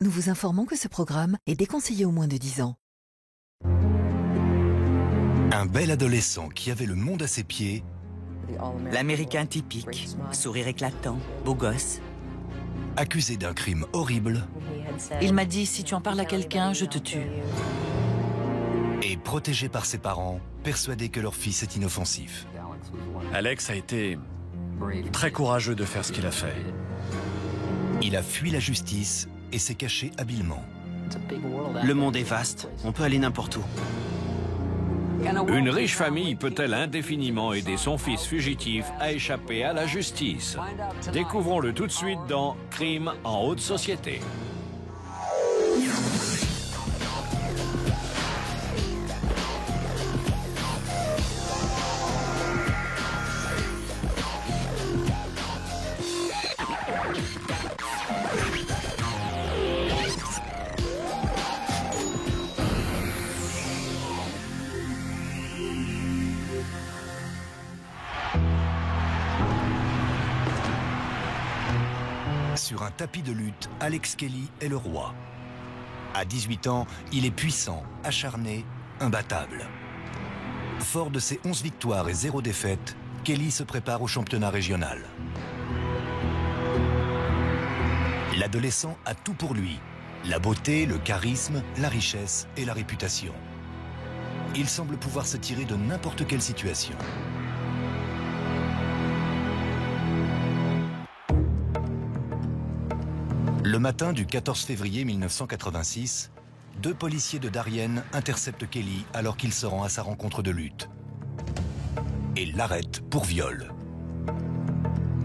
Nous vous informons que ce programme est déconseillé aux moins de 10 ans. Un bel adolescent qui avait le monde à ses pieds. L'Américain typique, sourire éclatant, beau gosse. Accusé d'un crime horrible. Il m'a dit, si tu en parles à quelqu'un, je te tue. Et protégé par ses parents, persuadé que leur fils est inoffensif. Alex a été très courageux de faire ce qu'il a fait. Il a fui la justice et s'est caché habilement. Le monde est vaste, on peut aller n'importe où. Une riche famille peut-elle indéfiniment aider son fils fugitif à échapper à la justice? Découvrons-le tout de suite dans Crime en haute société. Sur un tapis de lutte, Alex Kelly est le roi. À 18 ans, il est puissant, acharné, imbattable. Fort de ses 11 victoires et 0 défaites, Kelly se prépare au championnat régional. L'adolescent a tout pour lui. La beauté, le charisme, la richesse et la réputation. Il semble pouvoir se tirer de n'importe quelle situation. Le matin du 14 février 1986, 2 policiers de Darien interceptent Kelly alors qu'il se rend à sa rencontre de lutte et l'arrêtent pour viol.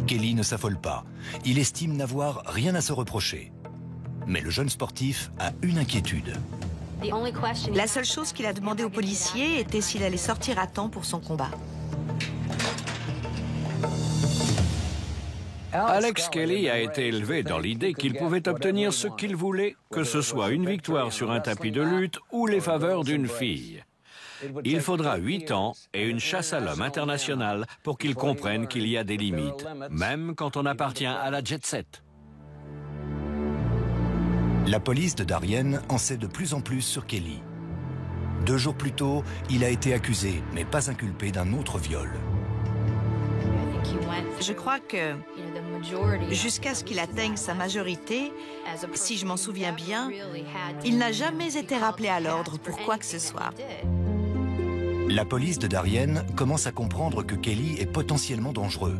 Kelly ne s'affole pas. Il estime n'avoir rien à se reprocher. Mais le jeune sportif a une inquiétude. La seule chose qu'il a demandé aux policiers était s'il allait sortir à temps pour son combat. Alex Kelly a été élevé dans l'idée qu'il pouvait obtenir ce qu'il voulait, que ce soit une victoire sur un tapis de lutte ou les faveurs d'une fille. Il faudra 8 ans et une chasse à l'homme internationale pour qu'il comprenne qu'il y a des limites, même quand on appartient à la jet set. La police de Darien en sait de plus en plus sur Kelly. 2 jours plus tôt, il a été accusé, mais pas inculpé d'un autre viol. Je crois que jusqu'à ce qu'il atteigne sa majorité, si je m'en souviens bien, il n'a jamais été rappelé à l'ordre pour quoi que ce soit. La police de Darien commence à comprendre que Kelly est potentiellement dangereux.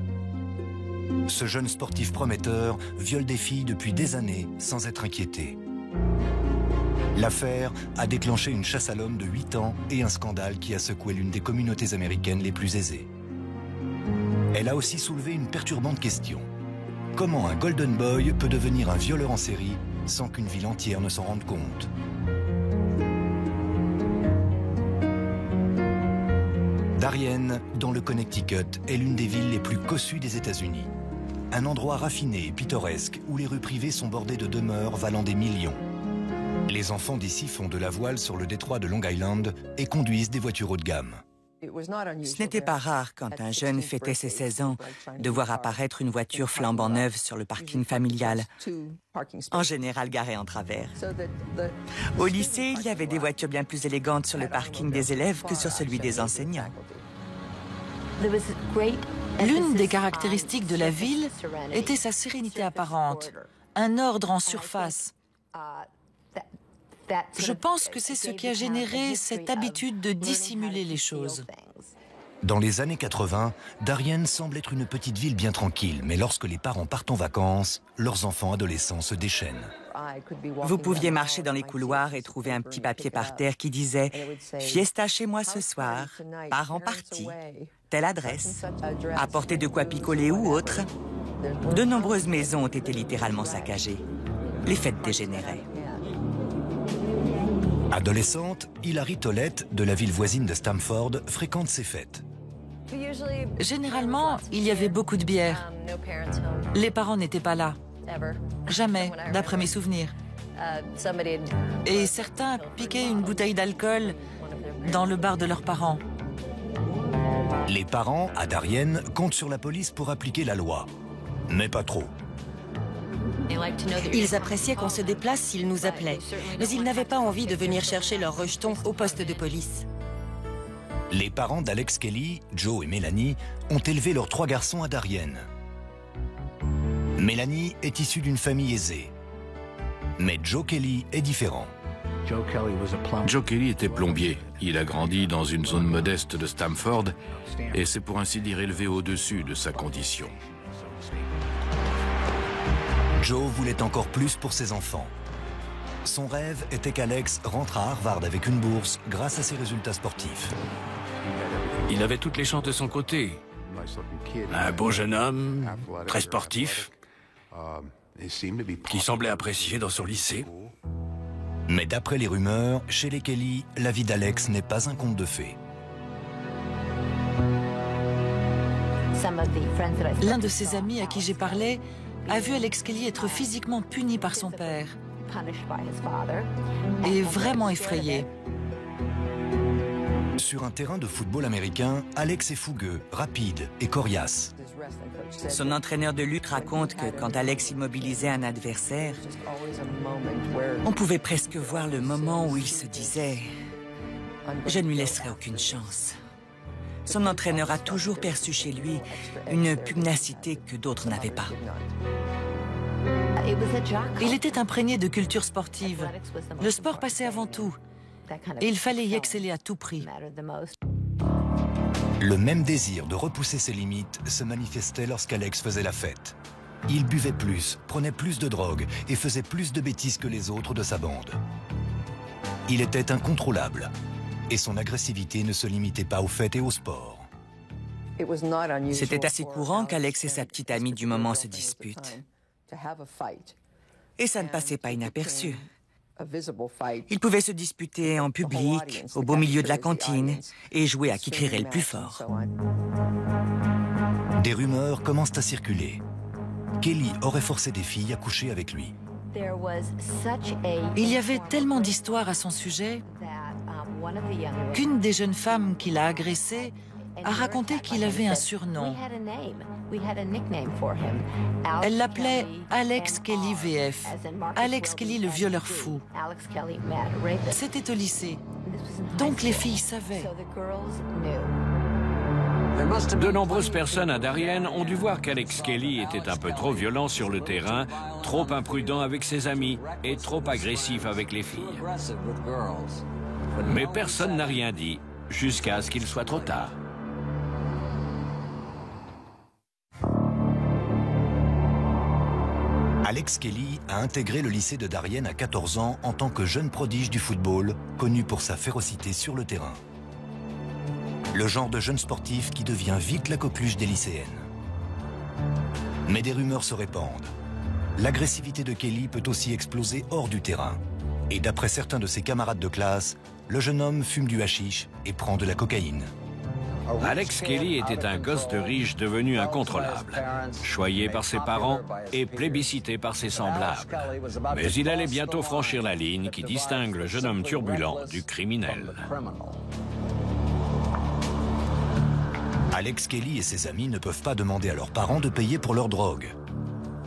Ce jeune sportif prometteur viole des filles depuis des années sans être inquiété. L'affaire a déclenché une chasse à l'homme de 8 ans et un scandale qui a secoué l'une des communautés américaines les plus aisées. Elle a aussi soulevé une perturbante question. Comment un Golden Boy peut devenir un violeur en série sans qu'une ville entière ne s'en rende compte? Darien, dans le Connecticut, est l'une des villes les plus cossues des États-Unis. Un endroit raffiné et pittoresque où les rues privées sont bordées de demeures valant des millions. Les enfants d'ici font de la voile sur le détroit de Long Island et conduisent des voitures haut de gamme. Ce n'était pas rare, quand un jeune fêtait ses 16 ans, de voir apparaître une voiture flambant neuve sur le parking familial, en général garée en travers. Au lycée, il y avait des voitures bien plus élégantes sur le parking des élèves que sur celui des enseignants. L'une des caractéristiques de la ville était sa sérénité apparente, un ordre en surface. Je pense que c'est ce qui a généré cette habitude de dissimuler les choses. Dans les années 80, Darien semble être une petite ville bien tranquille, mais lorsque les parents partent en vacances, leurs enfants adolescents se déchaînent. Vous pouviez marcher dans les couloirs et trouver un petit papier par terre qui disait « Fiesta chez moi ce soir, parents partis, telle adresse, apportez de quoi picoler ou autre ». De nombreuses maisons ont été littéralement saccagées. Les fêtes dégénéraient. Adolescente, Hilary Tollett, de la ville voisine de Stamford, fréquente ces fêtes. Généralement, il y avait beaucoup de bière. Les parents n'étaient pas là. Jamais, d'après mes souvenirs. Et certains piquaient une bouteille d'alcool dans le bar de leurs parents. Les parents, à Darien, comptent sur la police pour appliquer la loi. Mais pas trop. Ils appréciaient qu'on se déplace s'ils nous appelaient, mais ils n'avaient pas envie de venir chercher leurs rejetons au poste de police. Les parents d'Alex Kelly, Joe et Mélanie, ont élevé leurs 3 garçons à Darien. Mélanie est issue d'une famille aisée. Mais Joe Kelly est différent. Joe Kelly était plombier. Il a grandi dans une zone modeste de Stamford et s'est pour ainsi dire élevé au-dessus de sa condition. Joe voulait encore plus pour ses enfants. Son rêve était qu'Alex rentre à Harvard avec une bourse grâce à ses résultats sportifs. Il avait toutes les chances de son côté. Un beau jeune homme, très sportif, qui semblait apprécié dans son lycée. Mais d'après les rumeurs, chez les Kelly, la vie d'Alex n'est pas un conte de fées. L'un de ses amis à qui j'ai parlé a vu Alex Kelly être physiquement puni par son père et vraiment effrayé. Sur un terrain de football américain, Alex est fougueux, rapide et coriace. Son entraîneur de lutte raconte que quand Alex immobilisait un adversaire, on pouvait presque voir le moment où il se disait « Je ne lui laisserai aucune chance ». Son entraîneur a toujours perçu chez lui une pugnacité que d'autres n'avaient pas. Il était imprégné de culture sportive. Le sport passait avant tout. Et il fallait y exceller à tout prix. Le même désir de repousser ses limites se manifestait lorsqu'Alex faisait la fête. Il buvait plus, prenait plus de drogue et faisait plus de bêtises que les autres de sa bande. Il était incontrôlable et son agressivité ne se limitait pas aux fêtes et au sport. C'était assez courant qu'Alex et sa petite amie du moment se disputent. Et ça ne passait pas inaperçu. Ils pouvaient se disputer en public, au beau milieu de la cantine, et jouer à qui crierait le plus fort. Des rumeurs commencent à circuler. Kelly aurait forcé des filles à coucher avec lui. Il y avait tellement d'histoires à son sujet qu'une des jeunes femmes qui l'a agressé a raconté qu'il avait un surnom. Elle l'appelait Alex Kelly VF, Alex Kelly le violeur fou. C'était au lycée, donc les filles savaient. De nombreuses personnes à Darien ont dû voir qu'Alex Kelly était un peu trop violent sur le terrain, trop imprudent avec ses amis et trop agressif avec les filles. Mais personne n'a rien dit, jusqu'à ce qu'il soit trop tard. Alex Kelly a intégré le lycée de Darien à 14 ans en tant que jeune prodige du football, connu pour sa férocité sur le terrain. Le genre de jeune sportif qui devient vite la coqueluche des lycéennes. Mais des rumeurs se répandent. L'agressivité de Kelly peut aussi exploser hors du terrain. Et d'après certains de ses camarades de classe, le jeune homme fume du hashish et prend de la cocaïne. Alex Kelly était un gosse de riche devenu incontrôlable, choyé par ses parents et plébiscité par ses semblables. Mais il allait bientôt franchir la ligne qui distingue le jeune homme turbulent du criminel. Alex Kelly et ses amis ne peuvent pas demander à leurs parents de payer pour leur drogue.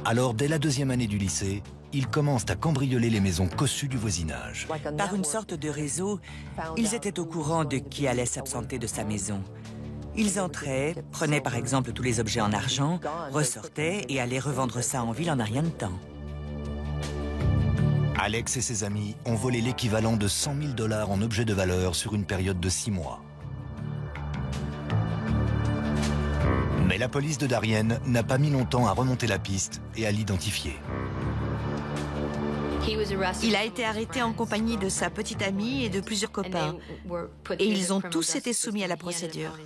Alors, dès la 2e année du lycée, ils commencent à cambrioler les maisons cossues du voisinage. Par une sorte de réseau, ils étaient au courant de qui allait s'absenter de sa maison. Ils entraient, prenaient par exemple tous les objets en argent, ressortaient et allaient revendre ça en ville en un rien de temps. Alex et ses amis ont volé l'équivalent de 100 000 $ en objets de valeur sur une période de 6 mois. Mais la police de Darien n'a pas mis longtemps à remonter la piste et à l'identifier. Il a été arrêté en compagnie de sa petite amie et de plusieurs copains. Et ils ont tous été soumis à la procédure.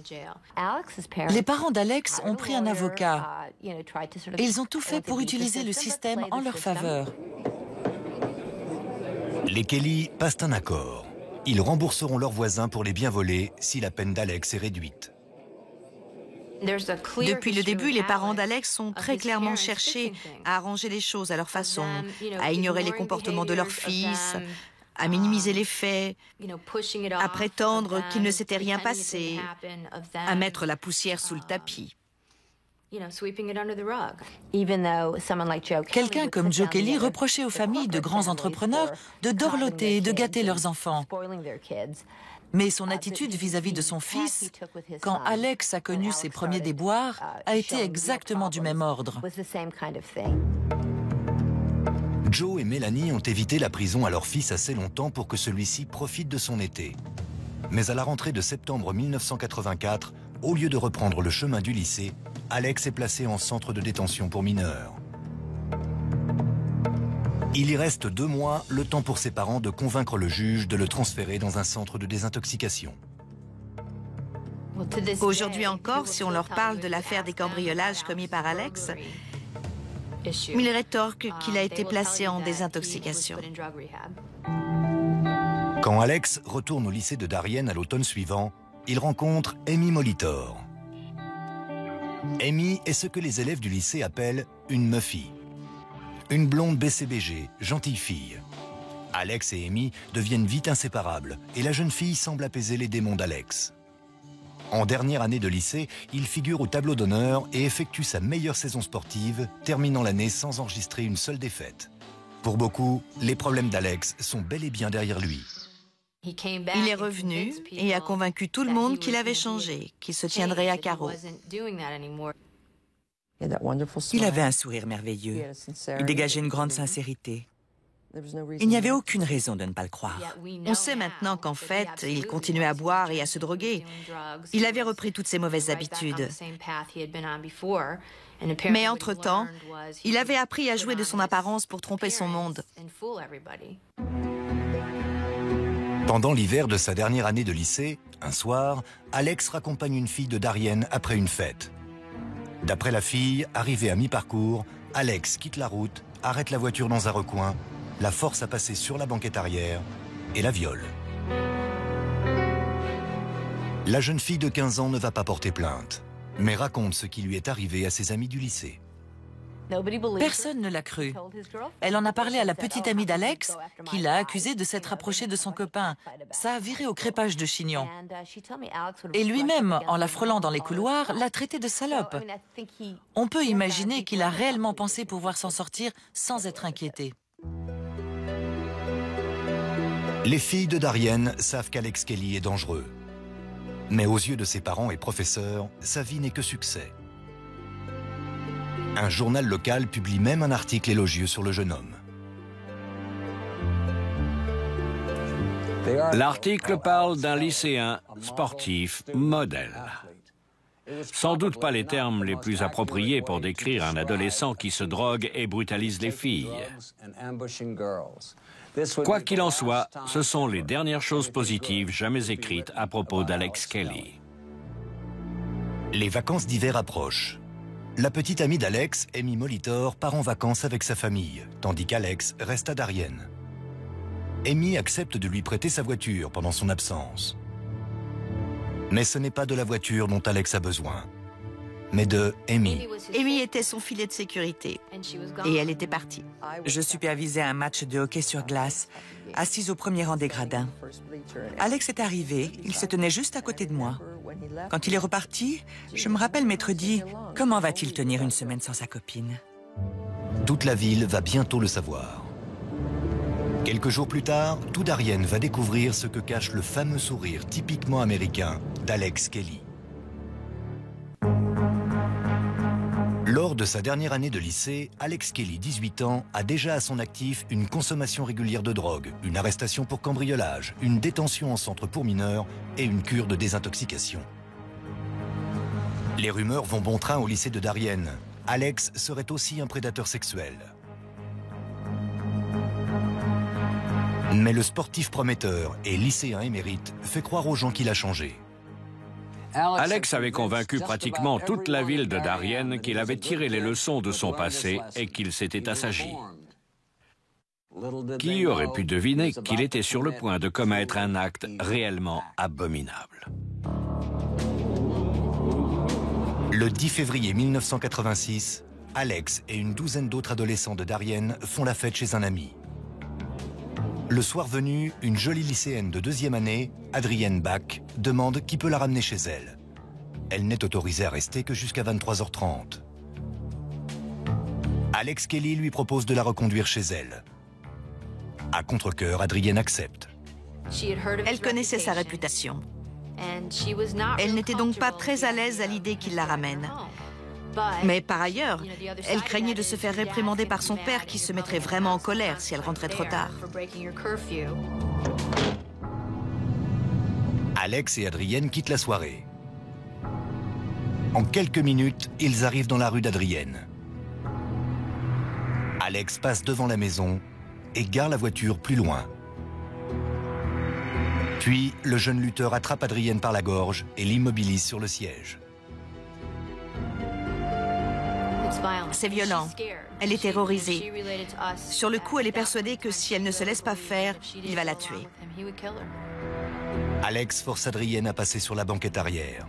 Les parents d'Alex ont pris un avocat et ils ont tout fait pour utiliser le système en leur faveur. Les Kelly passent un accord. Ils rembourseront leurs voisins pour les biens volés si la peine d'Alex est réduite. Depuis le début, les parents d'Alex ont très clairement cherché à arranger les choses à leur façon, à ignorer les comportements de leur fils, à minimiser les faits, à prétendre qu'il ne s'était rien passé, à mettre la poussière sous le tapis. Quelqu'un comme Joe Kelly reprochait aux familles de grands entrepreneurs de dorloter et de gâter leurs enfants. Mais son attitude vis-à-vis de son fils, quand Alex a connu ses premiers déboires, a été exactement du même ordre. Joe et Mélanie ont évité la prison à leur fils assez longtemps pour que celui-ci profite de son été. Mais à la rentrée de septembre 1984, au lieu de reprendre le chemin du lycée, Alex est placé en centre de détention pour mineurs. Il y reste 2 mois, le temps pour ses parents de convaincre le juge de le transférer dans un centre de désintoxication. Aujourd'hui encore, si on leur parle de l'affaire des cambriolages commis par Alex, ils rétorquent qu'il a été placé en désintoxication. Quand Alex retourne au lycée de Darien à l'automne suivant, il rencontre Amy Molitor. Amy est ce que les élèves du lycée appellent une muffie. Une blonde BCBG, gentille fille. Alex et Amy deviennent vite inséparables et la jeune fille semble apaiser les démons d'Alex. En dernière année de lycée, il figure au tableau d'honneur et effectue sa meilleure saison sportive, terminant l'année sans enregistrer une seule défaite. Pour beaucoup, les problèmes d'Alex sont bel et bien derrière lui. Il est revenu et a convaincu tout le monde qu'il avait changé, qu'il se tiendrait à carreau. Il avait un sourire merveilleux. Il dégageait une grande sincérité. Il n'y avait aucune raison de ne pas le croire. On sait maintenant qu'en fait, il continuait à boire et à se droguer. Il avait repris toutes ses mauvaises habitudes. Mais entre-temps, il avait appris à jouer de son apparence pour tromper son monde. Pendant l'hiver de sa dernière année de lycée, un soir, Alex raccompagne une fille de Darien après une fête. D'après la fille, arrivée à mi-parcours, Alex quitte la route, arrête la voiture dans un recoin, la force à passer sur la banquette arrière et la viole. La jeune fille de 15 ans ne va pas porter plainte, mais raconte ce qui lui est arrivé à ses amis du lycée. Personne ne l'a cru. Elle en a parlé à la petite amie d'Alex, qui l'a accusée de s'être approchée de son copain. Ça a viré au crépage de chignon. Et lui-même, en la frôlant dans les couloirs, l'a traitée de salope. On peut imaginer qu'il a réellement pensé pouvoir s'en sortir sans être inquiété. Les filles de Darien savent qu'Alex Kelly est dangereux. Mais aux yeux de ses parents et professeurs, sa vie n'est que succès. Un journal local publie même un article élogieux sur le jeune homme. L'article parle d'un lycéen sportif modèle. Sans doute pas les termes les plus appropriés pour décrire un adolescent qui se drogue et brutalise les filles. Quoi qu'il en soit, ce sont les dernières choses positives jamais écrites à propos d'Alex Kelly. Les vacances d'hiver approchent. La petite amie d'Alex, Amy Molitor, part en vacances avec sa famille, tandis qu'Alex reste à Darien. Amy accepte de lui prêter sa voiture pendant son absence. Mais ce n'est pas de la voiture dont Alex a besoin, mais de Amy. Amy était son filet de sécurité et elle était partie. Je supervisais un match de hockey sur glace, assise au premier rang des gradins. Alex est arrivé, il se tenait juste à côté de moi. Quand il est reparti, je me rappelle m'être dit « Comment va-t-il tenir une semaine sans sa copine ?» Toute la ville va bientôt le savoir. Quelques jours plus tard, tout Darien va découvrir ce que cache le fameux sourire typiquement américain d'Alex Kelly. Lors de sa dernière année de lycée, Alex Kelly, 18 ans, a déjà à son actif une consommation régulière de drogue, une arrestation pour cambriolage, une détention en centre pour mineurs et une cure de désintoxication. Les rumeurs vont bon train au lycée de Darien. Alex serait aussi un prédateur sexuel. Mais le sportif prometteur et lycéen émérite fait croire aux gens qu'il a changé. Alex avait convaincu pratiquement toute la ville de Darien qu'il avait tiré les leçons de son passé et qu'il s'était assagi. Qui aurait pu deviner qu'il était sur le point de commettre un acte réellement abominable? Le 10 février 1986, Alex et une douzaine d'autres adolescents de Darien font la fête chez un ami. Le soir venu, une jolie lycéenne de 2e année, Adrienne Bach, demande qui peut la ramener chez elle. Elle n'est autorisée à rester que jusqu'à 23h30. Alex Kelly lui propose de la reconduire chez elle. À contre-cœur, Adrienne accepte. Elle connaissait sa réputation. Elle n'était donc pas très à l'aise à l'idée qu'il la ramène. Mais par ailleurs, elle craignait de se faire réprimander par son père qui se mettrait vraiment en colère si elle rentrait trop tard. Alex et Adrienne quittent la soirée. En quelques minutes, ils arrivent dans la rue d'Adrienne. Alex passe devant la maison et gare la voiture plus loin. Puis, le jeune lutteur attrape Adrienne par la gorge et l'immobilise sur le siège. C'est violent. Elle est terrorisée. Sur le coup, elle est persuadée que si elle ne se laisse pas faire, il va la tuer. Alex force Adrienne à passer sur la banquette arrière.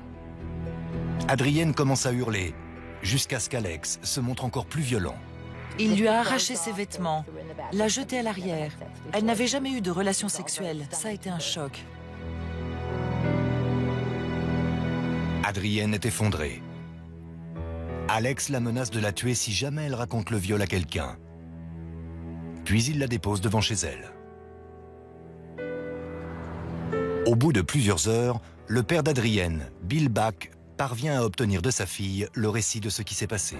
Adrienne commence à hurler, jusqu'à ce qu'Alex se montre encore plus violent. Il lui a arraché ses vêtements, l'a jetée à l'arrière. Elle n'avait jamais eu de relation sexuelle. Ça a été un choc. Adrienne est effondrée. Alex la menace de la tuer si jamais elle raconte le viol à quelqu'un. Puis il la dépose devant chez elle. Au bout de plusieurs heures, le père d'Adrienne, Bill Bach, parvient à obtenir de sa fille le récit de ce qui s'est passé.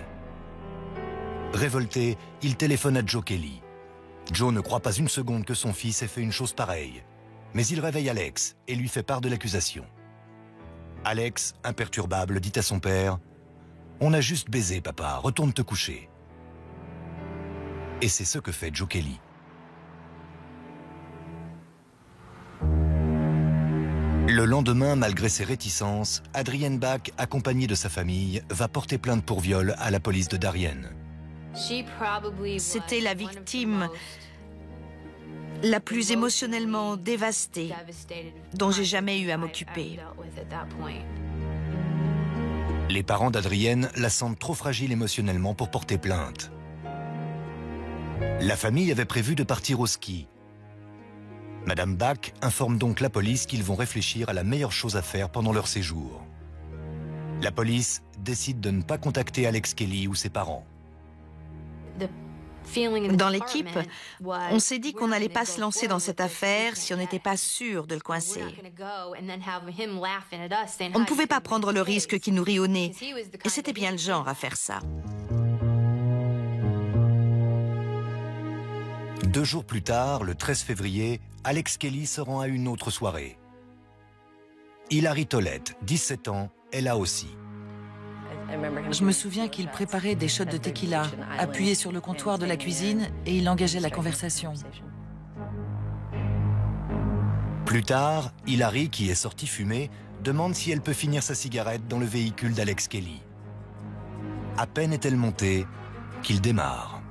Révolté, il téléphone à Joe Kelly. Joe ne croit pas une seconde que son fils ait fait une chose pareille, mais il réveille Alex et lui fait part de l'accusation. Alex, imperturbable, dit à son père « On a juste baisé, papa, retourne te coucher. » Et c'est ce que fait Joe Kelly. Le lendemain, malgré ses réticences, Adrienne Bach, accompagnée de sa famille, va porter plainte pour viol à la police de Darien. C'était la victime la plus émotionnellement dévastée dont j'ai jamais eu à m'occuper. Les parents d'Adrienne la sentent trop fragile émotionnellement pour porter plainte. La famille avait prévu de partir au ski. Madame Bach informe donc la police qu'ils vont réfléchir à la meilleure chose à faire pendant leur séjour. La police décide de ne pas contacter Alex Kelly ou ses parents. Dans l'équipe, on s'est dit qu'on n'allait pas se lancer dans cette affaire si on n'était pas sûr de le coincer. On ne pouvait pas prendre le risque qu'il nous rit au nez, et c'était bien le genre à faire ça. 2 jours plus tard, le 13 février, Alex Kelly se rend à une autre soirée. Hilary Tollett, 17 ans, est là aussi. Je me souviens qu'il préparait des shots de tequila, appuyé sur le comptoir de la cuisine, et il engageait la conversation. Plus tard, Hilary, qui est sortie fumer, demande si elle peut finir sa cigarette dans le véhicule d'Alex Kelly. À peine est-elle montée qu'il démarre.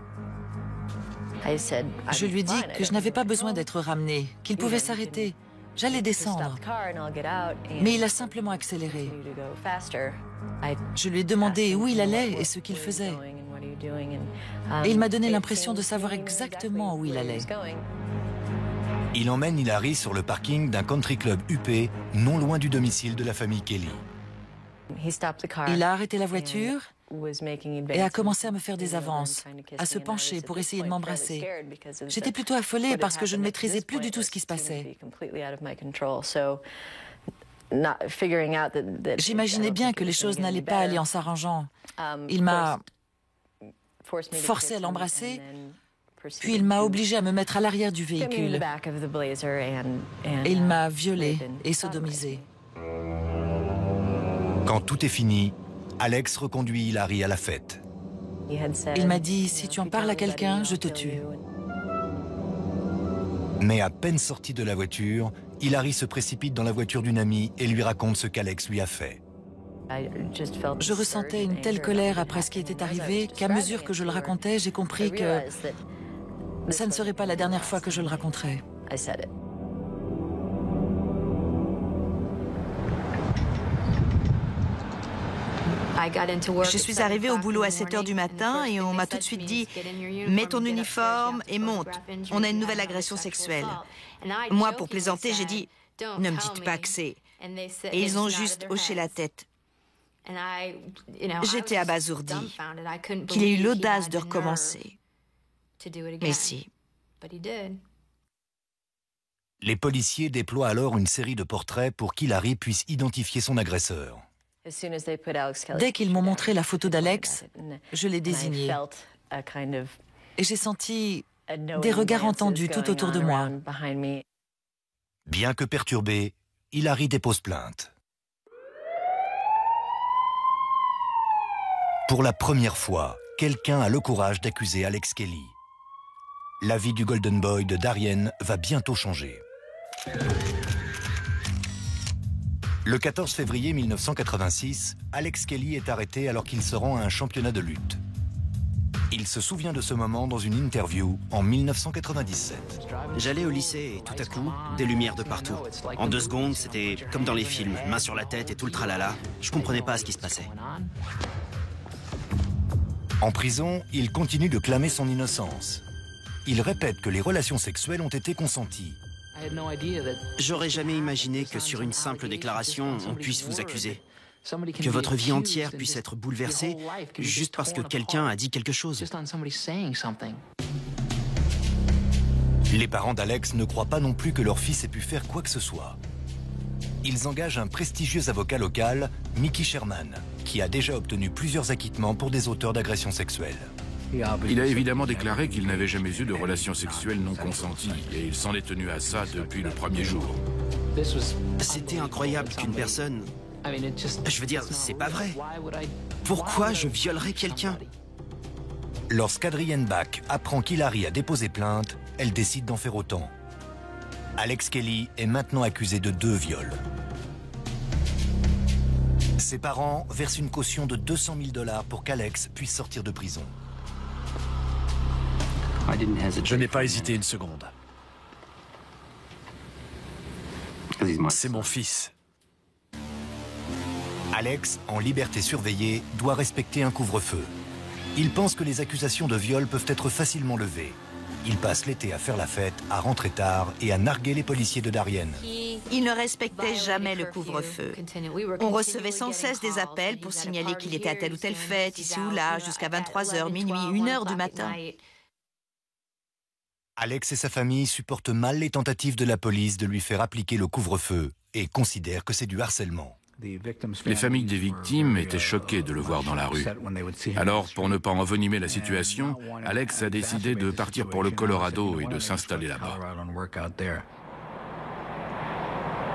Je lui ai dit que je n'avais pas besoin d'être ramenée, qu'il pouvait s'arrêter. J'allais descendre. Mais il a simplement accéléré. Je lui ai demandé où il allait et ce qu'il faisait. Et il m'a donné l'impression de savoir exactement où il allait. Il emmène Hilary sur le parking d'un country club huppé, non loin du domicile de la famille Kelly. Il a arrêté la voiture et a commencé à me faire des avances, à se pencher pour essayer de m'embrasser. J'étais plutôt affolée parce que je ne maîtrisais plus du tout ce qui se passait. J'imaginais bien que les choses n'allaient pas aller en s'arrangeant. Il m'a forcé à l'embrasser, puis il m'a obligée à me mettre à l'arrière du véhicule. Et il m'a violée et sodomisée. Quand tout est fini, Alex reconduit Hilary à la fête. Il m'a dit « Si tu en parles à quelqu'un, je te tue ». Mais à peine sorti de la voiture, Hilary se précipite dans la voiture d'une amie et lui raconte ce qu'Alex lui a fait. Je ressentais une telle colère après ce qui était arrivé qu'à mesure que je le racontais, j'ai compris que ça ne serait pas la dernière fois que je le raconterais. Je suis arrivée au boulot à 7 h du matin et on m'a tout de suite dit « Mets ton uniforme et monte, on a une nouvelle agression sexuelle ». Moi, pour plaisanter, j'ai dit « Ne me dites pas que c'est ». Et ils ont juste hoché la tête. J'étais abasourdie qu'il ait eu l'audace de recommencer. Mais si. Les policiers déploient alors une série de portraits pour qu'Hilary puisse identifier son agresseur. Dès qu'ils m'ont montré la photo d'Alex, je l'ai désigné. Et j'ai senti des regards entendus tout autour de moi. Bien que perturbée, Hilary dépose plainte. Pour la première fois, quelqu'un a le courage d'accuser Alex Kelly. La vie du Golden Boy de Darien va bientôt changer. Le 14 février 1986, Alex Kelly est arrêté alors qu'il se rend à un championnat de lutte. Il se souvient de ce moment dans une interview en 1997. J'allais au lycée et tout à coup, des lumières de partout. En 2 secondes, c'était comme dans les films, main sur la tête et tout le tralala. Je comprenais pas ce qui se passait. En prison, il continue de clamer son innocence. Il répète que les relations sexuelles ont été consenties. J'aurais jamais imaginé que sur une simple déclaration, on puisse vous accuser. Que votre vie entière puisse être bouleversée juste parce que quelqu'un a dit quelque chose. Les parents d'Alex ne croient pas non plus que leur fils ait pu faire quoi que ce soit. Ils engagent un prestigieux avocat local, Mickey Sherman, qui a déjà obtenu plusieurs acquittements pour des auteurs d'agressions sexuelles. Il a évidemment déclaré qu'il n'avait jamais eu de relations sexuelles non consenties et il s'en est tenu à ça depuis le premier jour. C'était incroyable qu'une personne... Je veux dire, c'est pas vrai. Pourquoi je violerais quelqu'un? Lorsqu'Adrienne Bach apprend qu'Hilary a déposé plainte, elle décide d'en faire autant. Alex Kelly est maintenant accusé de 2 viols. Ses parents versent une caution de 200 000 $ pour qu'Alex puisse sortir de prison. Je n'ai pas hésité une seconde. C'est mon fils. Alex, en liberté surveillée, doit respecter un couvre-feu. Il pense que les accusations de viol peuvent être facilement levées. Il passe l'été à faire la fête, à rentrer tard et à narguer les policiers de Darien. Il ne respectait jamais le couvre-feu. On recevait sans cesse des appels pour signaler qu'il était à telle ou telle fête, ici ou là, jusqu'à 23h, minuit, 1h du matin. Alex et sa famille supportent mal les tentatives de la police de lui faire appliquer le couvre-feu et considèrent que c'est du harcèlement. Les familles des victimes étaient choquées de le voir dans la rue. Alors, pour ne pas envenimer la situation, Alex a décidé de partir pour le Colorado et de s'installer là-bas.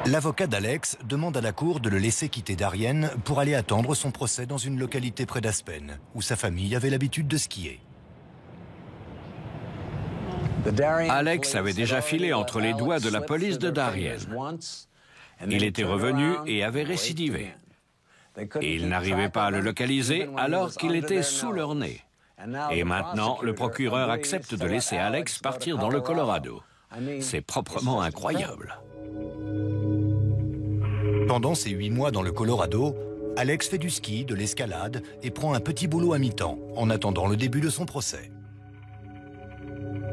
L'avocat d'Alex demande à la cour de le laisser quitter Darien pour aller attendre son procès dans une localité près d'Aspen, où sa famille avait l'habitude de skier. Alex avait déjà filé entre les doigts de la police de Darien. Il était revenu et avait récidivé. Et ils n'arrivaient pas à le localiser alors qu'il était sous leur nez. Et maintenant, le procureur accepte de laisser Alex partir dans le Colorado. C'est proprement incroyable. Pendant ces 8 mois dans le Colorado, Alex fait du ski, de l'escalade et prend un petit boulot à mi-temps en attendant le début de son procès.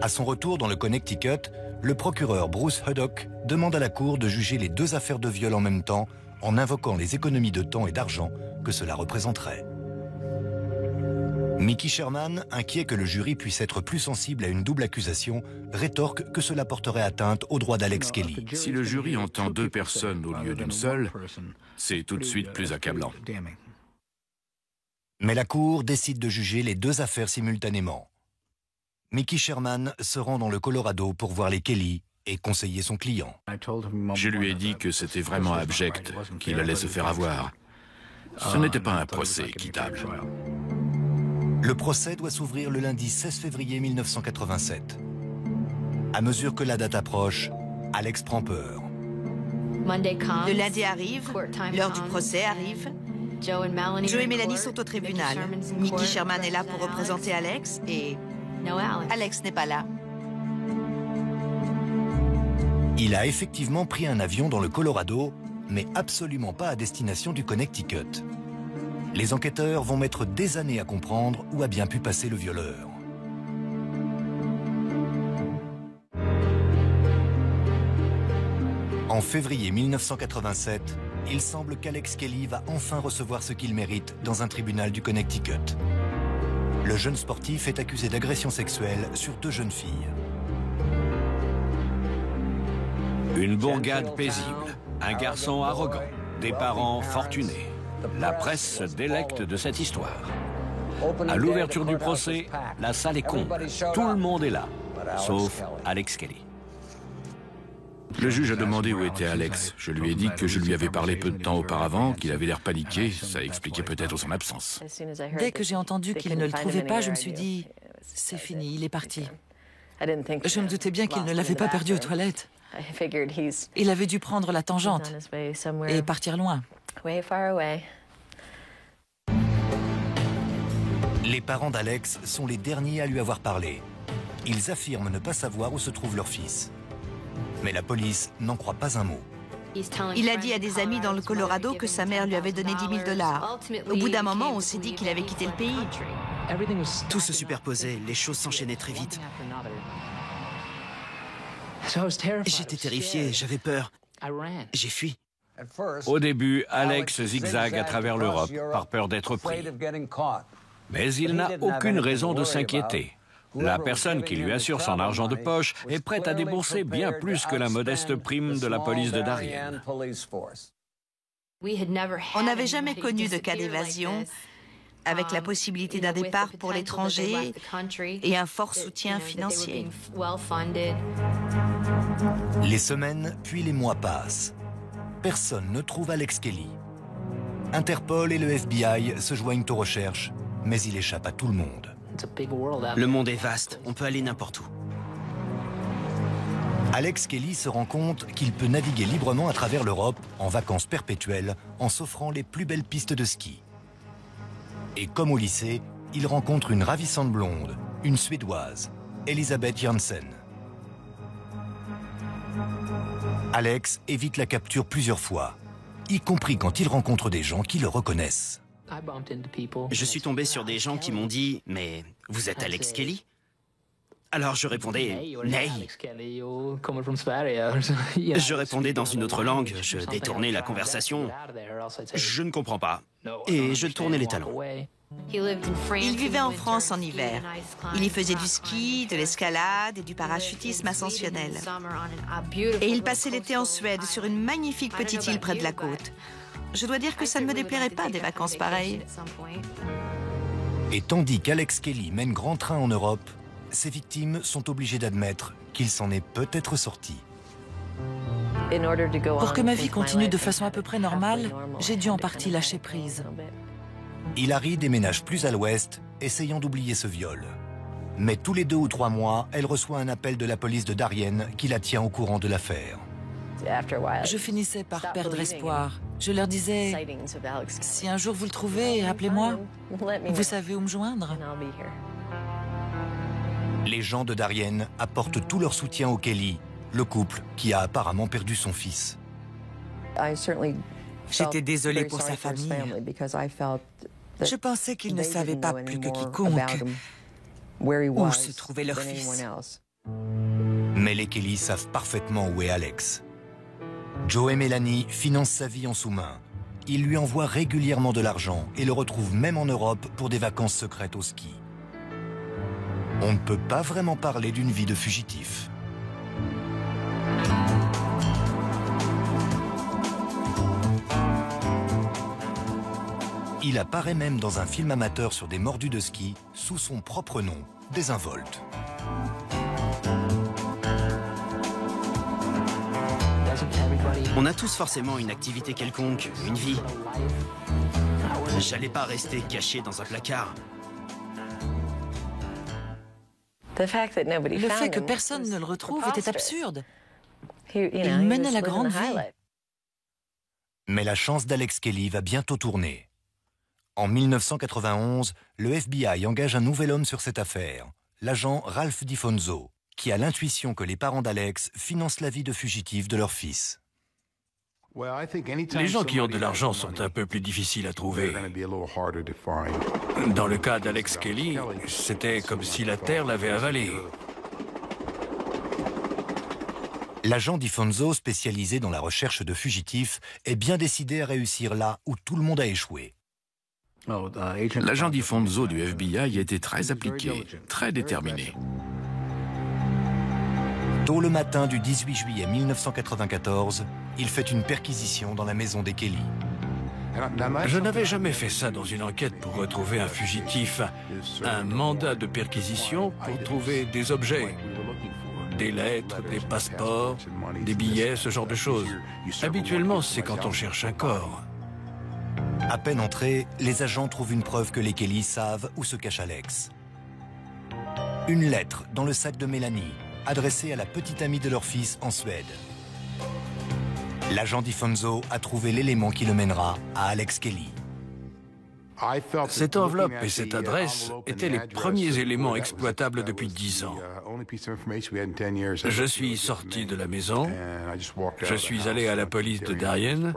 À son retour dans le Connecticut, le procureur Bruce Huddock demande à la cour de juger les 2 affaires de viol en même temps en invoquant les économies de temps et d'argent que cela représenterait. Mickey Sherman, inquiet que le jury puisse être plus sensible à une double accusation, rétorque que cela porterait atteinte aux droits d'Alex Kelly. Si le jury entend 2 personnes au lieu d'une seule, c'est tout de suite plus accablant. Mais la cour décide de juger les 2 affaires simultanément. Mickey Sherman se rend dans le Colorado pour voir les Kelly et conseiller son client. Je lui ai dit que c'était vraiment abject, qu'il allait se faire avoir. Ce n'était pas un procès équitable. Le procès doit s'ouvrir le lundi 16 février 1987. À mesure que la date approche, Alex prend peur. Le lundi arrive, l'heure du procès arrive. Joe et Mélanie sont au tribunal. Mickey Sherman est là pour représenter Alex et Alex n'est pas là. Il a effectivement pris un avion dans le Colorado, mais absolument pas à destination du Connecticut. Les enquêteurs vont mettre des années à comprendre où a bien pu passer le violeur. En février 1987, Il semble qu'Alex Kelly va enfin recevoir ce qu'il mérite dans un tribunal du Connecticut. Le jeune sportif est accusé d'agression sexuelle sur 2 jeunes filles. Une bourgade paisible, un garçon arrogant, des parents fortunés. La presse se délecte de cette histoire. À l'ouverture du procès, la salle est comble. Tout le monde est là, sauf Alex Kelly. Le juge a demandé où était Alex. Je lui ai dit que je lui avais parlé peu de temps auparavant, qu'il avait l'air paniqué. Ça expliquait peut-être son absence. Dès que j'ai entendu qu'il ne le trouvait pas, je me suis dit, c'est fini, il est parti. Je me doutais bien qu'il ne l'avait pas perdu aux toilettes. Il avait dû prendre la tangente et partir loin. Les parents d'Alex sont les derniers à lui avoir parlé. Ils affirment ne pas savoir où se trouve leur fils. Mais la police n'en croit pas un mot. Il a dit à des amis dans le Colorado que sa mère lui avait donné $10 000. Au bout d'un moment, on s'est dit qu'il avait quitté le pays. Tout se superposait, les choses s'enchaînaient très vite. J'étais terrifié, j'avais peur. J'ai fui. Au début, Alex zigzague à travers l'Europe par peur d'être pris. Mais il n'a aucune raison de s'inquiéter. La personne qui lui assure son argent de poche est prête à débourser bien plus que la modeste prime de la police de Darien. On n'avait jamais connu de cas d'évasion, avec la possibilité d'un départ pour l'étranger et un fort soutien financier. Les semaines puis les mois passent. Personne ne trouve Alex Kelly. Interpol et le FBI se joignent aux recherches, mais il échappe à tout le monde. Le monde est vaste, on peut aller n'importe où. Alex Kelly se rend compte qu'il peut naviguer librement à travers l'Europe en vacances perpétuelles en s'offrant les plus belles pistes de ski. Et comme au lycée, il rencontre une ravissante blonde, une Suédoise, Elisabeth Janssen. Alex évite la capture plusieurs fois, y compris quand il rencontre des gens qui le reconnaissent. Je suis tombé sur des gens qui m'ont dit « Mais vous êtes Alex Kelly ?» Alors je répondais « Nei ». Je répondais dans une autre langue, je détournais la conversation. Je ne comprends pas. Et je tournais les talons. Il vivait en France en hiver. Il y faisait du ski, de l'escalade et du parachutisme ascensionnel. Et il passait l'été en Suède, sur une magnifique petite île près de la côte. Je dois dire que ça ne me déplairait pas des vacances pareilles. Et tandis qu'Alex Kelly mène grand train en Europe, ses victimes sont obligées d'admettre qu'il s'en est peut-être sorti. Pour que ma vie continue de façon à peu près normale, j'ai dû en partie lâcher prise. Hilary déménage plus à l'ouest, essayant d'oublier ce viol. Mais tous les 2 ou 3 mois, elle reçoit un appel de la police de Darien qui la tient au courant de l'affaire. Je finissais par perdre espoir. Je leur disais, si un jour vous le trouvez, appelez-moi. Vous savez où me joindre. Les gens de Darien apportent tout leur soutien au Kelly, le couple qui a apparemment perdu son fils. J'étais désolée pour sa famille. Je pensais qu'ils ne savaient pas plus que quiconque où se trouvait leur fils. Mais les Kelly savent parfaitement où est Alex. Joe et Mélanie financent sa vie en sous-main. Ils lui envoient régulièrement de l'argent et le retrouvent même en Europe pour des vacances secrètes au ski. On ne peut pas vraiment parler d'une vie de fugitif. Il apparaît même dans un film amateur sur des mordus de ski sous son propre nom, Désinvolte. On a tous forcément une activité quelconque, une vie. J'allais pas rester caché dans un placard. Le fait que personne ne le retrouve était absurde. Il menait la grande vie. Mais la chance d'Alex Kelly va bientôt tourner. En 1991, le FBI engage un nouvel homme sur cette affaire, l'agent Ralph DiFonso, qui a l'intuition que les parents d'Alex financent la vie de fugitif de leur fils. Les gens qui ont de l'argent sont un peu plus difficiles à trouver. Dans le cas d'Alex Kelly, c'était comme si la terre l'avait avalé. L'agent DiFonso, spécialisé dans la recherche de fugitifs, est bien décidé à réussir là où tout le monde a échoué. L'agent DiFonso du FBI était très appliqué, très déterminé. Tôt le matin du 18 juillet 1994, il fait une perquisition dans la maison des Kelly. Je n'avais jamais fait ça dans une enquête pour retrouver un fugitif. Un mandat de perquisition pour trouver des objets. Des lettres, des passeports, des billets, ce genre de choses. Habituellement, c'est quand on cherche un corps. À peine entrés, les agents trouvent une preuve que les Kelly savent où se cache Alex. Une lettre dans le sac de Mélanie, adressée à la petite amie de leur fils en Suède. L'agent DiFonso a trouvé l'élément qui le mènera à Alex Kelly. Cette enveloppe et cette adresse étaient les premiers éléments exploitables depuis 10 ans. Je suis sorti de la maison, je suis allé à la police de Darien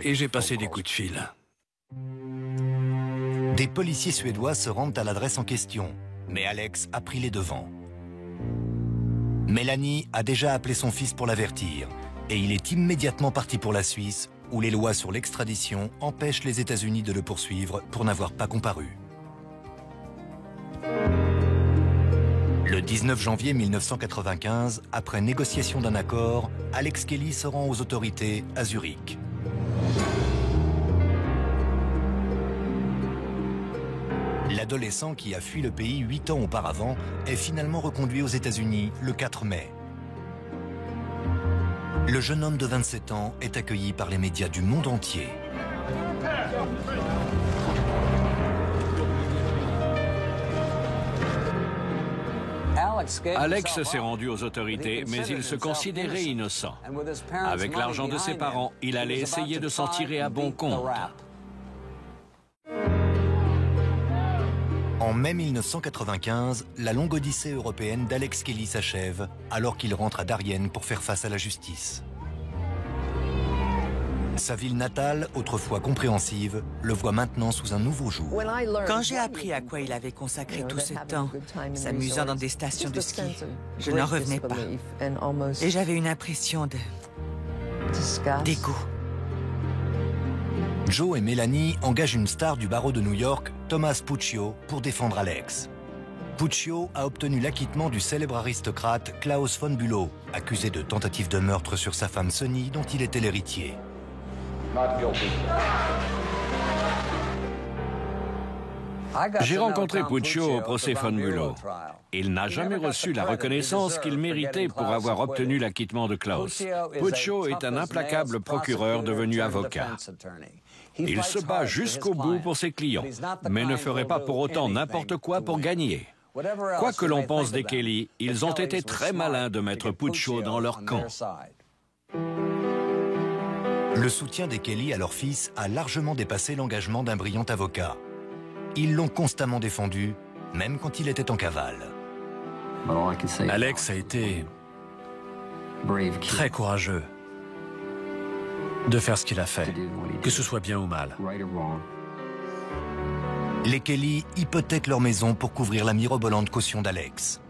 et j'ai passé des coups de fil. Des policiers suédois se rendent à l'adresse en question, mais Alex a pris les devants. Mélanie a déjà appelé son fils pour l'avertir, et il est immédiatement parti pour la Suisse, où les lois sur l'extradition empêchent les États-Unis de le poursuivre pour n'avoir pas comparu. Le 19 janvier 1995, après négociation d'un accord, Alex Kelly se rend aux autorités à Zurich. L'adolescent qui a fui le pays 8 ans auparavant est finalement reconduit aux États-Unis le 4 mai. Le jeune homme de 27 ans est accueilli par les médias du monde entier. Alex s'est rendu aux autorités, mais il se considérait innocent. Avec l'argent de ses parents, il allait essayer de s'en tirer à bon compte. En mai 1995, la longue odyssée européenne d'Alex Kelly s'achève, alors qu'il rentre à Darien pour faire face à la justice. Sa ville natale, autrefois compréhensive, le voit maintenant sous un nouveau jour. Quand j'ai appris à quoi il avait consacré tout ce temps, s'amusant dans des stations de ski, je n'en revenais pas. Et j'avais une impression de dégoût. Joe et Mélanie engagent une star du barreau de New York, Thomas Puccio, pour défendre Alex. Puccio a obtenu l'acquittement du célèbre aristocrate Klaus von Bülow, accusé de tentative de meurtre sur sa femme Sonny, dont il était l'héritier. J'ai rencontré Puccio au procès von Bülow. Il n'a jamais reçu la reconnaissance qu'il méritait pour avoir obtenu l'acquittement de Klaus. Puccio est un implacable procureur devenu avocat. Il se bat jusqu'au bout pour ses clients, mais ne ferait pas pour autant n'importe quoi pour gagner. Quoi que l'on pense des Kelly, ils ont été très malins de mettre Puccio dans leur camp. Le soutien des Kelly à leur fils a largement dépassé l'engagement d'un brillant avocat. Ils l'ont constamment défendu, même quand il était en cavale. Alex a été très courageux de faire ce qu'il a fait, que ce soit bien ou mal. Les Kelly hypothèquent leur maison pour couvrir la mirobolante caution d'Alex.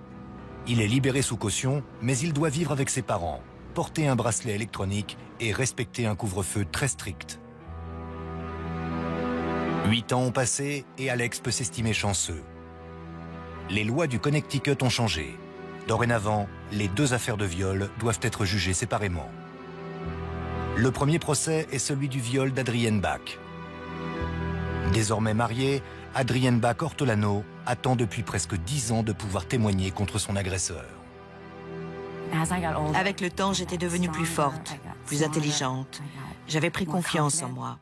Il est libéré sous caution, mais il doit vivre avec ses parents, porter un bracelet électronique et respecter un couvre-feu très strict. 8 ans ont passé et Alex peut s'estimer chanceux. Les lois du Connecticut ont changé. Dorénavant, les 2 affaires de viol doivent être jugées séparément. Le premier procès est celui du viol d'Adrienne Bach. Désormais mariée, Adrienne Bach Ortolano attend depuis presque 10 ans de pouvoir témoigner contre son agresseur. Avec le temps, j'étais devenue plus forte, plus intelligente. J'avais pris confiance en moi.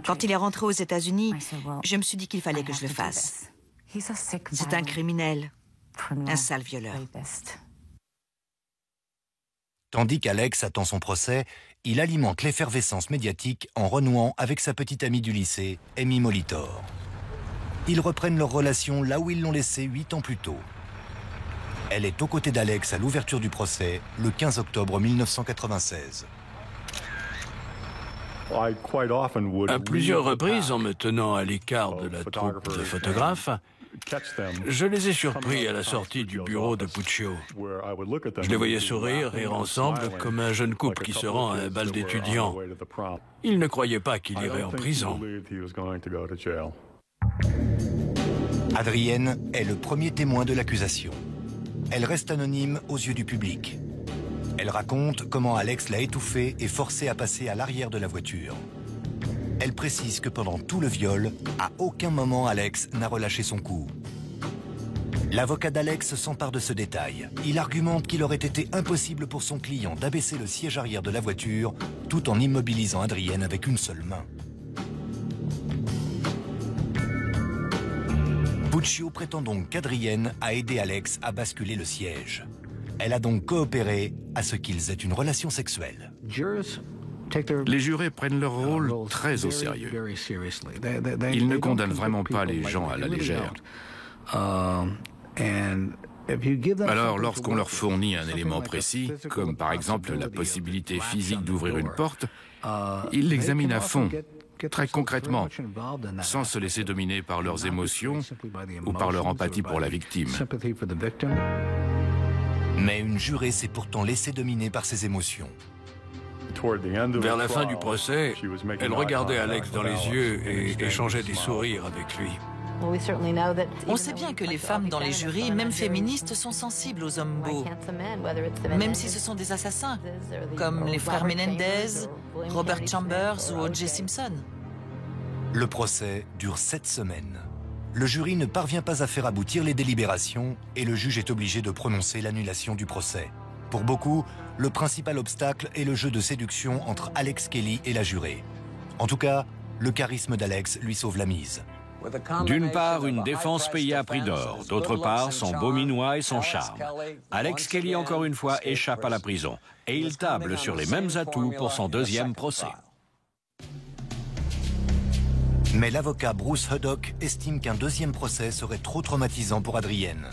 Quand il est rentré aux États-Unis, je me suis dit qu'il fallait que je le fasse. C'est un criminel, un sale violeur. Tandis qu'Alex attend son procès, il alimente l'effervescence médiatique en renouant avec sa petite amie du lycée, Amy Molitor. Ils reprennent leur relation là où ils l'ont laissée 8 ans plus tôt. Elle est aux côtés d'Alex à l'ouverture du procès, le 15 octobre 1996. À plusieurs reprises, en me tenant à l'écart de la troupe de photographes, Je les ai surpris à la sortie du bureau de Puccio. Je les voyais sourire, rire ensemble, comme un jeune couple qui se rend à un bal d'étudiants. Ils ne croyaient pas qu'il irait en prison. Adrienne est le premier témoin de l'accusation. Elle reste anonyme aux yeux du public. Elle raconte comment Alex l'a étouffée et forcée à passer à l'arrière de la voiture. Elle précise que pendant tout le viol, à aucun moment Alex n'a relâché son cou. L'avocat d'Alex s'empare de ce détail. Il argumente qu'il aurait été impossible pour son client d'abaisser le siège arrière de la voiture tout en immobilisant Adrienne avec une seule main. Puccio prétend donc qu'Adrienne a aidé Alex à basculer le siège. Elle a donc coopéré à ce qu'ils aient une relation sexuelle. Les jurés prennent leur rôle très au sérieux. Ils ne condamnent vraiment pas les gens à la légère. Alors, lorsqu'on leur fournit un élément précis, comme par exemple la possibilité physique d'ouvrir une porte, ils l'examinent à fond, très concrètement, sans se laisser dominer par leurs émotions ou par leur empathie pour la victime. Mais une jurée s'est pourtant laissée dominer par ses émotions. Vers la fin du procès, elle regardait Alex dans les yeux et échangeait des sourires avec lui. On sait bien que les femmes dans les jurys, même féministes, sont sensibles aux hommes beaux. Même si ce sont des assassins, comme les frères Menendez, Robert Chambers ou O.J. Simpson. Le procès dure 7 semaines. Le jury ne parvient pas à faire aboutir les délibérations et le juge est obligé de prononcer l'annulation du procès. Pour beaucoup, le principal obstacle est le jeu de séduction entre Alex Kelly et la jurée. En tout cas, le charisme d'Alex lui sauve la mise. D'une part, une défense payée à prix d'or. D'autre part, son beau minois et son charme. Alex Kelly, encore une fois, échappe à la prison. Et il table sur les mêmes atouts pour son deuxième procès. Mais l'avocat Bruce Huddock estime qu'un deuxième procès serait trop traumatisant pour Adrienne.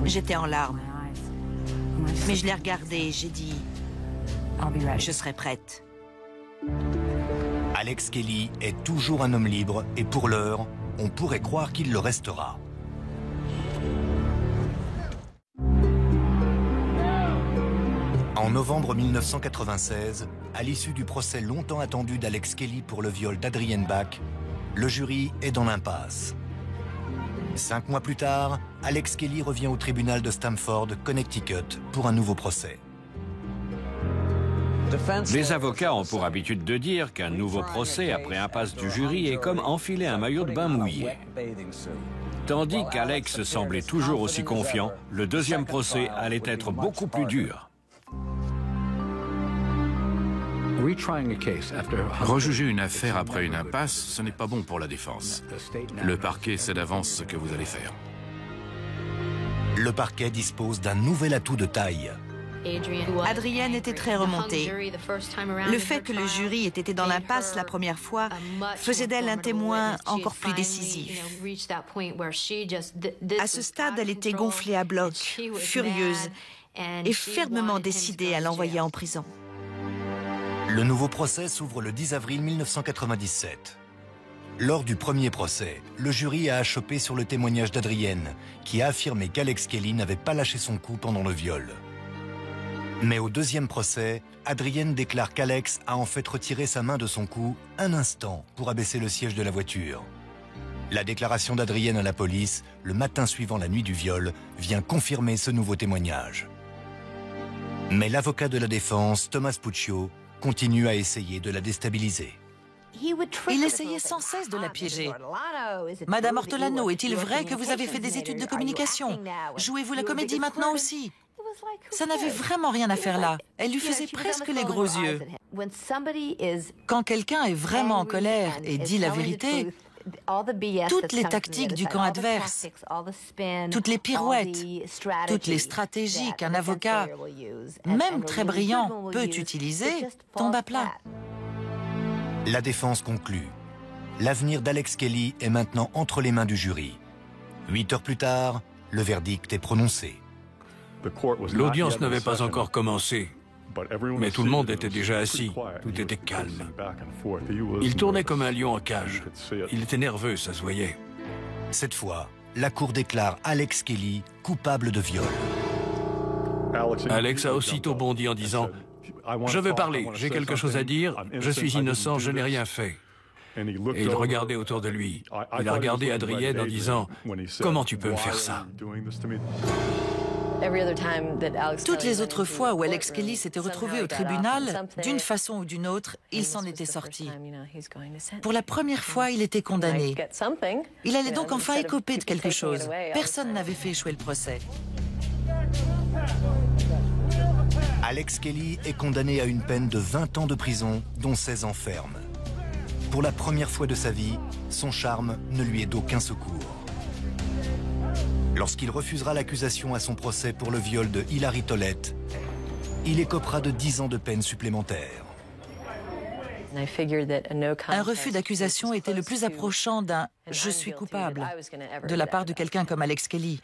J'étais en larmes. Mais je l'ai regardé et j'ai dit « Je serai prête ». Alex Kelly est toujours un homme libre et pour l'heure, on pourrait croire qu'il le restera. En novembre 1996, à l'issue du procès longtemps attendu d'Alex Kelly pour le viol d'Adrienne Bach, le jury est dans l'impasse. 5 mois plus tard, Alex Kelly revient au tribunal de Stamford, Connecticut, pour un nouveau procès. Les avocats ont pour habitude de dire qu'un nouveau procès après impasse du jury est comme enfiler un maillot de bain mouillé. Tandis qu'Alex semblait toujours aussi confiant, le deuxième procès allait être beaucoup plus dur. Rejuger une affaire après une impasse, ce n'est pas bon pour la défense. Le parquet sait d'avance ce que vous allez faire. Le parquet dispose d'un nouvel atout de taille. Adrienne était très remontée. Le fait que le jury ait été dans l'impasse la première fois faisait d'elle un témoin encore plus décisif. À ce stade, elle était gonflée à bloc, furieuse et fermement décidée à l'envoyer en prison. Le nouveau procès s'ouvre le 10 avril 1997. Lors du premier procès, le jury a achoppé sur le témoignage d'Adrienne, qui a affirmé qu'Alex Kelly n'avait pas lâché son cou pendant le viol. Mais au deuxième procès, Adrienne déclare qu'Alex a en fait retiré sa main de son cou un instant pour abaisser le siège de la voiture. La déclaration d'Adrienne à la police, le matin suivant la nuit du viol, vient confirmer ce nouveau témoignage. Mais l'avocat de la défense, Thomas Puccio, continue à essayer de la déstabiliser. Il essayait sans cesse de la piéger. Madame Ortolano, est-il vrai que vous avez fait des études de communication? Jouez-vous la comédie maintenant aussi? Ça n'avait vraiment rien à faire là. Elle lui faisait presque les gros yeux. Quand quelqu'un est vraiment en colère et dit la vérité, toutes les tactiques du camp adverse, toutes les pirouettes, toutes les stratégies qu'un avocat, même très brillant, peut utiliser, tombent à plat. La défense conclut. L'avenir d'Alex Kelly est maintenant entre les mains du jury. 8 heures plus tard, le verdict est prononcé. L'audience n'avait pas encore commencé. Mais tout le monde était déjà assis, tout était calme. Il tournait comme un lion en cage. Il était nerveux, ça se voyait. Cette fois, la cour déclare Alex Kelly coupable de viol. Alex a aussitôt bondi en disant « Je veux parler, j'ai quelque chose à dire, je suis innocent, je n'ai rien fait ». Et il regardait autour de lui. Il a regardé Adrienne en disant « Comment tu peux me faire ça ?» Toutes les autres fois où Alex Kelly s'était retrouvé au tribunal, d'une façon ou d'une autre, il s'en était sorti. Pour la première fois, il était condamné. Il allait donc enfin écoper de quelque chose. Personne n'avait fait échouer le procès. Alex Kelly est condamné à une peine de 20 ans de prison, dont 16 ans ferme. Pour la première fois de sa vie, son charme ne lui est d'aucun secours. Lorsqu'il refusera l'accusation à son procès pour le viol de Hilary Tollett, il écopera de 10 ans de peine supplémentaire. Un refus d'accusation était le plus approchant d'un « je suis coupable » de la part de quelqu'un comme Alex Kelly.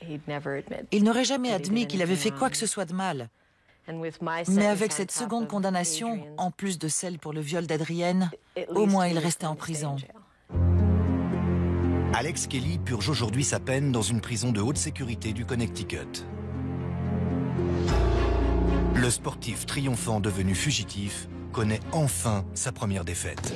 Il n'aurait jamais admis qu'il avait fait quoi que ce soit de mal. Mais avec cette seconde condamnation, en plus de celle pour le viol d'Adrienne, au moins il restait en prison. Alex Kelly purge aujourd'hui sa peine dans une prison de haute sécurité du Connecticut. Le sportif triomphant devenu fugitif connaît enfin sa première défaite.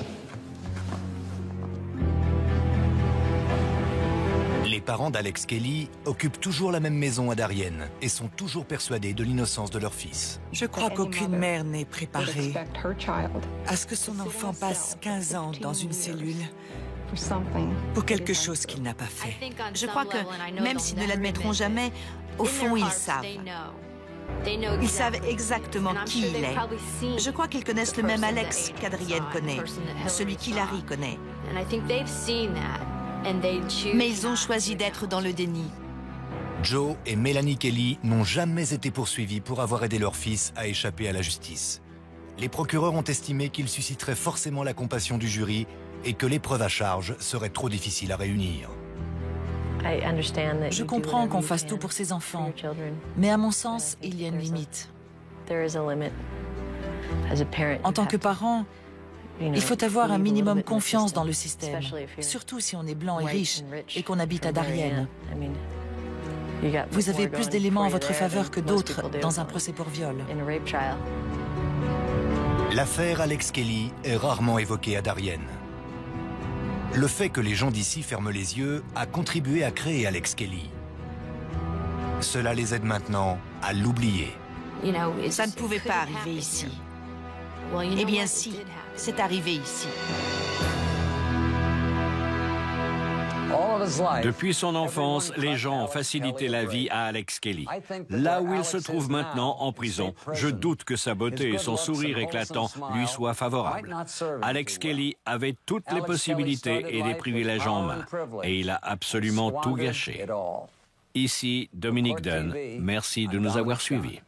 Les parents d'Alex Kelly occupent toujours la même maison à Darien et sont toujours persuadés de l'innocence de leur fils. Je crois qu'aucune mère n'est préparée à ce que son enfant passe 15 ans dans une cellule pour quelque chose qu'il n'a pas fait. Je crois que, même s'ils ne l'admettront jamais, au fond, ils savent. Ils savent exactement qui il est. Je crois qu'ils connaissent le même Alex qu'Adrienne connaît, celui qu'Hilary connaît. Mais ils ont choisi d'être dans le déni. Joe et Melanie Kelly n'ont jamais été poursuivis pour avoir aidé leur fils à échapper à la justice. Les procureurs ont estimé qu'ils susciteraient forcément la compassion du jury et que les preuves à charge seraient trop difficiles à réunir. Je comprends qu'on fasse tout pour ses enfants, mais à mon sens, il y a une limite. En tant que parent, il faut avoir un minimum confiance dans le système, surtout si on est blanc et riche et qu'on habite à Darien. Vous avez plus d'éléments en votre faveur que d'autres dans un procès pour viol. L'affaire Alex Kelly est rarement évoquée à Darien. Le fait que les gens d'ici ferment les yeux a contribué à créer Alex Kelly. Cela les aide maintenant à l'oublier. Ça ne pouvait pas arriver ici. Eh bien si, c'est arrivé ici. Depuis son enfance, les gens ont facilité la vie à Alex Kelly. Là où il se trouve maintenant, en prison, je doute que sa beauté et son sourire éclatant lui soient favorables. Alex Kelly avait toutes les possibilités et des privilèges en main, et il a absolument tout gâché. Ici, Dominique Dunn. Merci de nous avoir suivis.